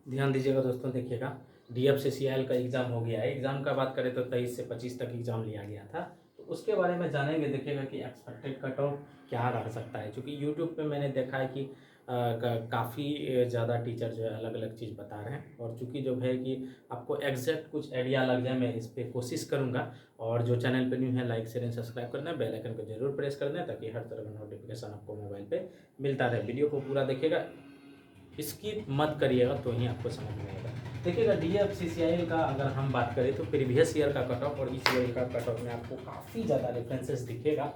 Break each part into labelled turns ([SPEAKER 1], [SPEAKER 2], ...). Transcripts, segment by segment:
[SPEAKER 1] ध्यान दीजिएगा दोस्तों, देखिएगा DFCCIL का एग्ज़ाम हो गया है। एग्ज़ाम का बात करें तो 23 से 25 तक एग्ज़ाम लिया गया था। तो उसके बारे में जानेंगे, देखिएगा कि एक्सपेक्टेड कट ऑफ क्या रह सकता है। क्योंकि यूट्यूब पे मैंने देखा है कि काफ़ी ज़्यादा टीचर जो है अलग अलग चीज़ बता रहे हैं। और चूँकि जो है कि आपको एग्जैक्ट कुछ आइडिया लग जाए, मैं इस पर कोशिश करूँगा। और जो चैनल पे न्यू है, लाइक शेयर एंड सब्सक्राइब करना है, बेल आइकन को जरूर प्रेस कर दें ताकि हर तरह का नोटिफिकेशन आपको मोबाइल पे मिलता रहे। वीडियो को पूरा देखिएगा, स्किप मत करिएगा तो ही आपको समझ में आएगा। देखिएगा DFCCIL का अगर हम बात करें तो प्रीवियस ईयर का कट ऑफ और इस ईयर का कट ऑफ में आपको काफ़ी ज़्यादा डिफरेंसेस दिखेगा।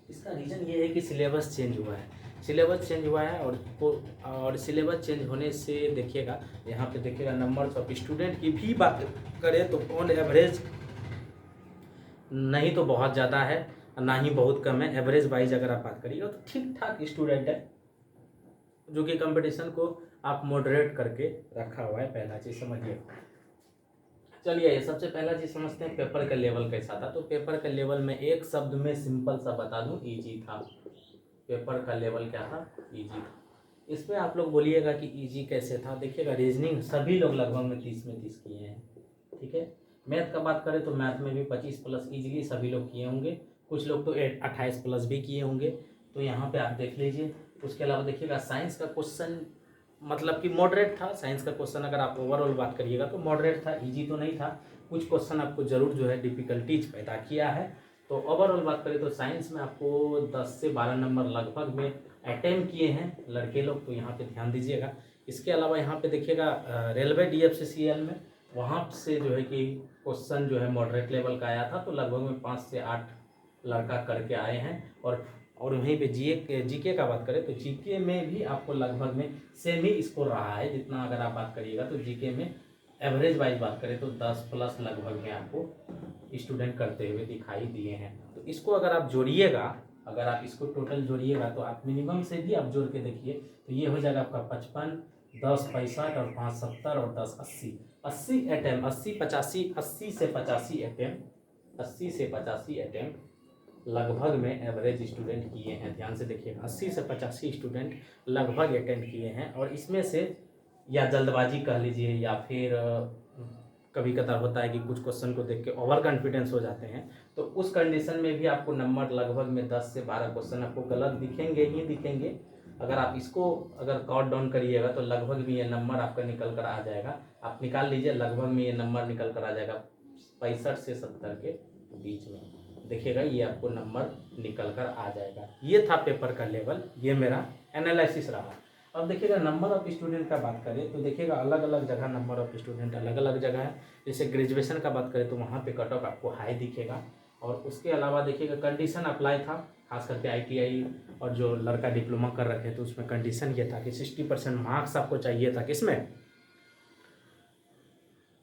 [SPEAKER 1] इसका रीज़न ये है कि सिलेबस चेंज हुआ है। सिलेबस चेंज हुआ है और सिलेबस चेंज होने से देखिएगा, यहाँ पे देखिएगा नंबर्स ऑफ स्टूडेंट की भी बात करें तो ऑन एवरेज नहीं तो बहुत ज़्यादा है, ना ही बहुत कम है। एवरेज वाइज अगर आप बात करिएगा तो ठीक ठाक स्टूडेंट है, जो कि कंपटीशन को आप मॉडरेट करके रखा हुआ है। पहला चीज़ समझिए। चलिए, सबसे पहला चीज़ समझते हैं पेपर का लेवल कैसा था। तो पेपर का लेवल में एक शब्द में सिंपल सा बता दूं, इजी था। पेपर का लेवल क्या था? इजी था। इसमें आप लोग बोलिएगा कि इजी कैसे था। देखिएगा, रीजनिंग सभी लोग लगभग में 30 में 30 किए हैं, ठीक है। मैथ का बात करें तो मैथ में भी 25 प्लस इजीली सभी लोग किए होंगे। कुछ लोग तो 28 प्लस भी किए होंगे। तो यहाँ पे आप देख लीजिए। उसके अलावा देखिएगा साइंस का क्वेश्चन मतलब कि मॉडरेट था। साइंस का क्वेश्चन अगर आप ओवरऑल बात करिएगा तो मॉडरेट था, इजी तो नहीं था। कुछ क्वेश्चन आपको जरूर जो है डिफिकल्टीज पैदा किया है। तो ओवरऑल बात करें तो साइंस में आपको 10 से 12 नंबर लगभग में अटेम्प्ट किए हैं लड़के लोग, तो यहाँ पे ध्यान दीजिएगा। इसके अलावा यहाँ पे देखिएगा रेलवे DFCCIL में वहाँ से जो है कि क्वेश्चन जो है मॉडरेट लेवल का आया था। तो लगभग में 5 से 8 लड़का करके आए हैं। और वहीं पे जीके का बात करें तो जीके में भी आपको लगभग में सेम ही स्कोर रहा है जितना अगर आप बात करिएगा। तो जीके में एवरेज वाइज बात करें तो 10 प्लस लगभग में आपको स्टूडेंट करते हुए दिखाई दिए हैं। तो इसको अगर आप जोड़िएगा, अगर आप इसको टोटल जोड़िएगा तो आप मिनिमम से भी आप जोड़ के देखिए तो ये हो जाएगा आपका 55, 10 65 और 5 70 और 10 80। 80 अटेम्प्ट, 80 85, 80 से 85 अटेम्प्ट, 80 से 85 अटेम्प्ट लगभग में एवरेज स्टूडेंट किए हैं। ध्यान से देखिएगा, 80 से 85 स्टूडेंट लगभग अटेम्प्ट किए हैं। और इसमें से या जल्दबाजी कह लीजिए या फिर कभी कदार होता है कि कुछ क्वेश्चन को देख के ओवर कॉन्फिडेंस हो जाते हैं। तो उस कंडीशन में भी आपको नंबर लगभग में 10 से 12 क्वेश्चन आपको गलत दिखेंगे ही दिखेंगे। अगर आप इसको अगर काउंट डाउन करिएगा तो लगभग में ये नंबर आपका निकल कर आ जाएगा। आप निकाल लीजिए, लगभग में ये नंबर निकल कर आ जाएगा 65 से 70 के बीच में। देखिएगा ये आपको नंबर निकल कर आ जाएगा। ये था पेपर का लेवल, ये मेरा एनालिसिस रहा। अब देखिएगा नंबर ऑफ स्टूडेंट का बात करें तो देखिएगा अलग अलग जगह नंबर ऑफ स्टूडेंट अलग अलग जगह है। जैसे ग्रेजुएशन का बात करें तो वहाँ पे कट ऑफ आपको हाई दिखेगा। और उसके अलावा देखिएगा कंडीशन अप्लाई था, खास करके ITI और जो लड़का डिप्लोमा कर रखे थे तो उसमें कंडीशन ये था कि 60% मार्क्स आपको चाहिए था। किसमें?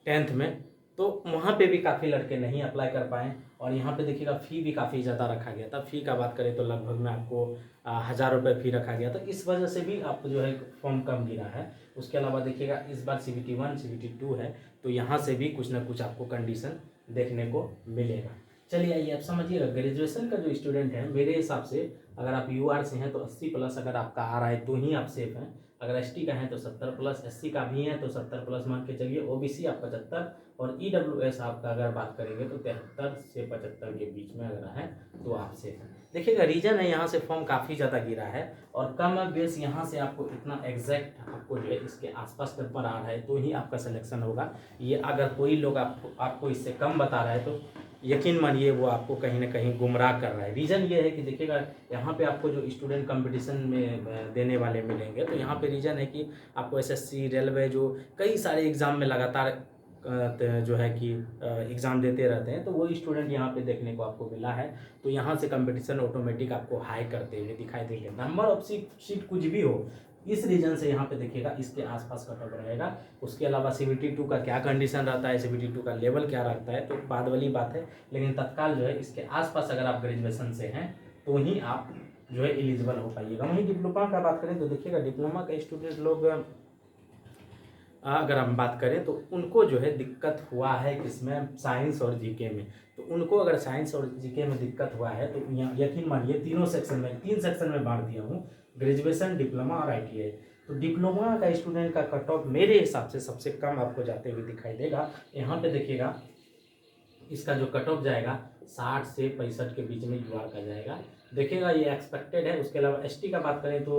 [SPEAKER 1] 10th में। तो वहाँ पे भी काफ़ी लड़के नहीं अप्लाई कर पाए। और यहाँ पे देखिएगा फ़ी भी काफ़ी ज़्यादा रखा गया था। फ़ी का बात करें तो लगभग में आपको 1000 रुपये फ़ी रखा गया था। इस वजह से भी आपको जो है फॉर्म कम गिरा है। उसके अलावा देखिएगा इस बार CBT 1 CBT 2 है, तो यहाँ से भी कुछ ना कुछ आपको कंडीशन देखने को मिलेगा। चलिए आइए आप समझिएगा, ग्रेजुएशन का जो स्टूडेंट है मेरे हिसाब से अगर आप UR से हैं तो 80 प्लस अगर आपका आ रहा है तो ही आप सेफ हैं। अगर ST का है तो 70 प्लस, SC का भी है तो 70 प्लस मान के चलिए, OBC आप 75 और EWS आपका अगर बात करेंगे तो 73 से 75 के बीच में अगर है तो आप सेफ हैं। देखिएगा रीजन है यहाँ से फॉर्म काफ़ी ज़्यादा गिरा है और कम बेस यहाँ से आपको इतना एग्जैक्ट आपको जो है इसके आसपास पेपर आ रहा है तो ही आपका सिलेक्शन होगा। ये अगर कोई लोग आपको इससे कम बता रहा है तो यकीन मानिए वो आपको कहीं ना कहीं गुमराह कर रहा है। रीज़न ये है कि देखिएगा यहाँ पे आपको जो स्टूडेंट कंपटीशन में देने वाले मिलेंगे तो यहाँ पे रीज़न है कि आपको SSC रेलवे जो कई सारे एग्ज़ाम में लगातार जो है कि एग्ज़ाम देते रहते हैं तो वो स्टूडेंट यहाँ पे देखने को आपको मिला है। तो यहाँ से कंपटीशन ऑटोमेटिक आपको हाई करते हुए दिखाई देंगे। नंबर ऑफ सीट कुछ भी हो, इस रीजन से यहाँ पे देखिएगा इसके आसपास कट ऑफ रहेगा। उसके अलावा CBT 2 का क्या कंडीशन रहता है, CBT 2 का लेवल क्या रहता है तो बाद वाली बात है। लेकिन तत्काल जो है इसके आसपास अगर आप ग्रेजुएशन से हैं तो ही आप जो है एलिजिबल हो पाइएगा। वहीं डिप्लोमा का बात करें तो देखिएगा डिप्लोमा का स्टूडेंट लोग अगर हम बात करें तो उनको जो है दिक्कत हुआ है किसमें, साइंस और जीके में। तो उनको अगर साइंस और जीके में दिक्कत हुआ है तो यकीन मानिए तीनों सेक्शन में, 3 सेक्शन में बांट दिया हूँ, ग्रेजुएशन, डिप्लोमा और ITI। तो डिप्लोमा का स्टूडेंट का कट ऑफ मेरे हिसाब से सबसे कम आपको जाते हुए दिखाई देगा। यहाँ पे देखिएगा इसका जो कट ऑफ जाएगा 60 से 65 के बीच में यूआर का जाएगा, देखिएगा ये एक्सपेक्टेड है। उसके अलावा एसटी का बात करें तो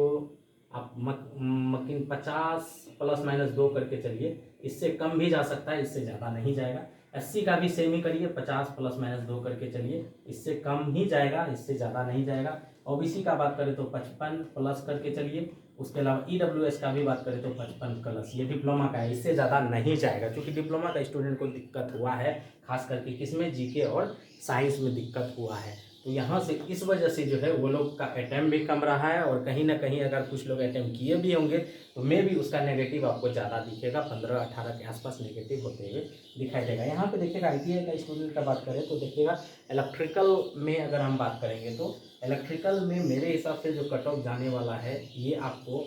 [SPEAKER 1] आप मकिन 50 ±2 करके चलिए, इससे कम भी जा सकता है, इससे ज़्यादा नहीं जाएगा। एससी का भी सेम ही करिए, 50 ±2 करके चलिए, इससे कम ही जाएगा, इससे ज़्यादा नहीं जाएगा। ओबीसी का बात करें तो 55 प्लस करके चलिए। उसके अलावा ईडब्ल्यूएस का भी बात करें तो 55 प्लस, ये डिप्लोमा का है, इससे ज़्यादा नहीं जाएगा। क्योंकि डिप्लोमा का स्टूडेंट को दिक्कत हुआ है, खास करके किसमें, जीके और साइंस में दिक्कत हुआ है। तो यहाँ से इस वजह से जो है वो लोग का अटैम्प्ट भी कम रहा है, और कहीं ना कहीं अगर कुछ लोग अटैम्प्ट किए भी होंगे तो मे भी उसका नेगेटिव आपको ज़्यादा दिखेगा, 15-18 के आसपास नेगेटिव होते हुए दिखाई देगा। यहाँ पे देखिएगा आईटीआई का स्टूडेंट का बात करें तो देखिएगा इलेक्ट्रिकल में अगर हम बात करेंगे तो इलेक्ट्रिकल में मेरे हिसाब से जो कट ऑफ जाने वाला है ये आपको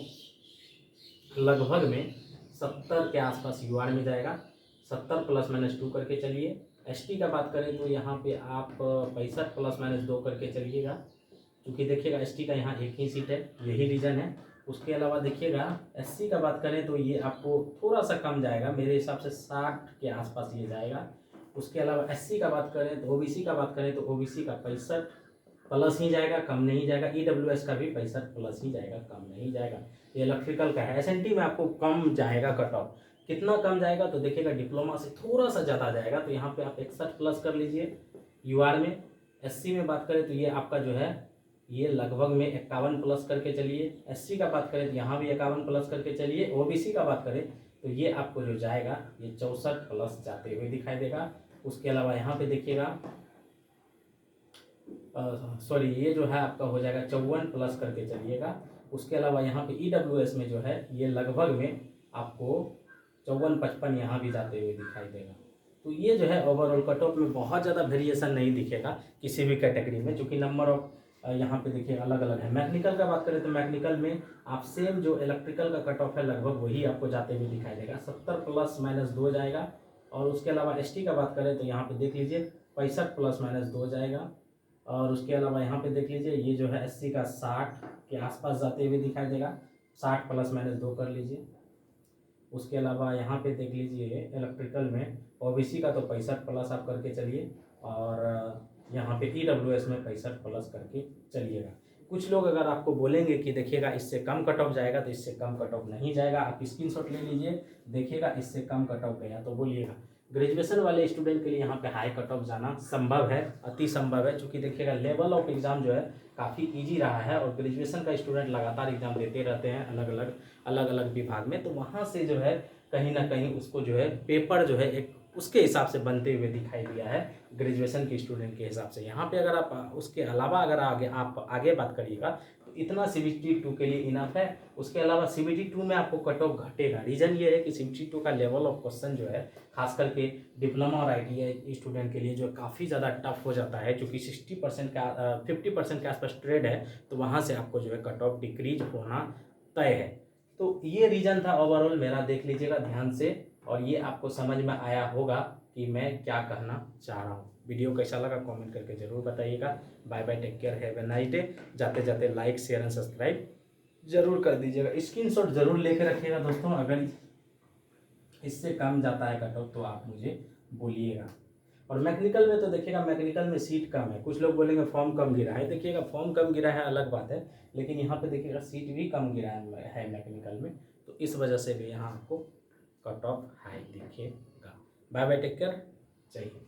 [SPEAKER 1] लगभग में 70 के आसपास यूआर में जाएगा, 70 ±2 करके चलिए। एसटी का बात करें तो यहाँ पे आप 65 ±2 करके चलिएगा, क्योंकि देखिएगा एसटी का यहाँ एक ही सीट है, यही रीज़न है। उसके अलावा देखिएगा एससी का बात करें तो ये आपको थोड़ा सा कम जाएगा, मेरे हिसाब से 60 के आसपास ये जाएगा। उसके अलावा एससी का बात करें तो ओबीसी का बात करें तो ओबीसी का 65 प्लस ही जाएगा, कम नहीं जाएगा। ईडब्ल्यूएस का भी 65 प्लस ही जाएगा, कम नहीं जाएगा। ये इलेक्ट्रिकल का है। एसएनटी में आपको कम जाएगा कट ऑफ, कितना कम जाएगा तो देखिएगा डिप्लोमा से थोड़ा सा ज़्यादा जाएगा, तो यहाँ पे आप 61 प्लस कर लीजिए यूआर में। एससी में बात करें तो ये आपका जो है ये लगभग में 51 प्लस करके चलिए। एससी का बात करें तो यहाँ भी 51 प्लस करके चलिए। ओबीसी का बात करें तो ये आपको जो जाएगा ये 64 प्लस जाते हुए दिखाई देगा। उसके अलावा यहाँ पे देखिएगा सॉरी ये जो है आपका हो जाएगा 54 प्लस करके चलिएगा। उसके अलावा यहाँ पे ईडब्ल्यूएस में जो है ये लगभग में आपको 54-55 यहाँ भी जाते हुए दिखाई देगा। तो ये जो है ओवरऑल कट ऑफ में बहुत ज़्यादा वेरिएशन नहीं दिखेगा किसी भी कैटेगरी में, क्योंकि नंबर ऑफ यहाँ पे देखिए अलग अलग है। मैकेनिकल का बात करें तो मैकेनिकल में आप सेम जो इलेक्ट्रिकल का कट ऑफ है लगभग वही आपको जाते हुए दिखाई देगा, 70 ±2 जाएगा। और उसके अलावा एसटी का बात करें तो यहाँ पे देख लीजिए 65 ±2 जाएगा। और उसके अलावा यहाँ पे देख लीजिए ये जो है एससी का 60 के आसपास जाते हुए दिखाई देगा, 60 ±2 कर लीजिए। उसके अलावा यहाँ पे देख लीजिए इलेक्ट्रिकल में ओबीसी का तो 65 प्लस आप करके चलिए, और यहाँ पे ईडब्ल्यूएस में 65 प्लस करके चलिएगा। कुछ लोग अगर आपको बोलेंगे कि देखिएगा इससे कम कट ऑफ जाएगा, तो इससे कम कट ऑफ नहीं जाएगा। आप स्क्रीनशॉट ले लीजिए, देखिएगा इससे कम कट ऑफ गया तो बोलिएगा। ग्रेजुएशन वाले स्टूडेंट के लिए यहाँ पे हाई कट ऑफ जाना संभव है, अति संभव है, क्योंकि देखिएगा लेवल ऑफ एग्ज़ाम जो है काफ़ी इजी रहा है, और ग्रेजुएशन का स्टूडेंट लगातार एग्जाम देते रहते हैं अलग अलग विभाग में, तो वहाँ से जो है कहीं ना कहीं उसको जो है पेपर जो है एक उसके हिसाब से बनते हुए दिखाई दिया है ग्रेजुएशन के स्टूडेंट के हिसाब से। यहाँ पे अगर आप उसके अलावा अगर आप आगे बात करिएगा तो इतना CBT 2 के लिए इनफ है। उसके अलावा CBT 2 में आपको कट ऑफ घटेगा। रीज़न ये है कि CBT 2 का लेवल ऑफ क्वेश्चन जो है खास करके डिप्लोमा और ITI स्टूडेंट के लिए जो काफ़ी ज़्यादा टफ हो जाता है, क्योंकि 60% का 50% के आसपास ट्रेड है, तो वहाँ से आपको जो है कट ऑफ डिक्रीज होना तय है। तो ये रीज़न था ओवरऑल मेरा, देख लीजिएगा ध्यान से, और ये आपको समझ में आया होगा कि मैं क्या कहना चाह रहा हूँ। वीडियो कैसा लगा कमेंट करके ज़रूर बताइएगा। Bye bye, take care, have a nice day. जाते जाते लाइक शेयर एंड सब्सक्राइब जरूर कर दीजिएगा। स्क्रीनशॉट जरूर लेके रखिएगा दोस्तों, अगर इससे कम जाता है कट ऑफ तो आप मुझे बोलिएगा। और मैकेनिकल में तो देखिएगा मैकेनिकल में सीट कम है, कुछ लोग बोलेंगे फॉर्म कम गिरा है, देखिएगा फॉर्म कम गिरा है अलग बात है, लेकिन यहाँ पे देखिएगा सीट भी कम गिरा है मैकेनिकल में, तो इस वजह से भी यहाँ आपको कट ऑफ हाई दिखेगा। बाय बाय, टेक केयर, जय हिंद।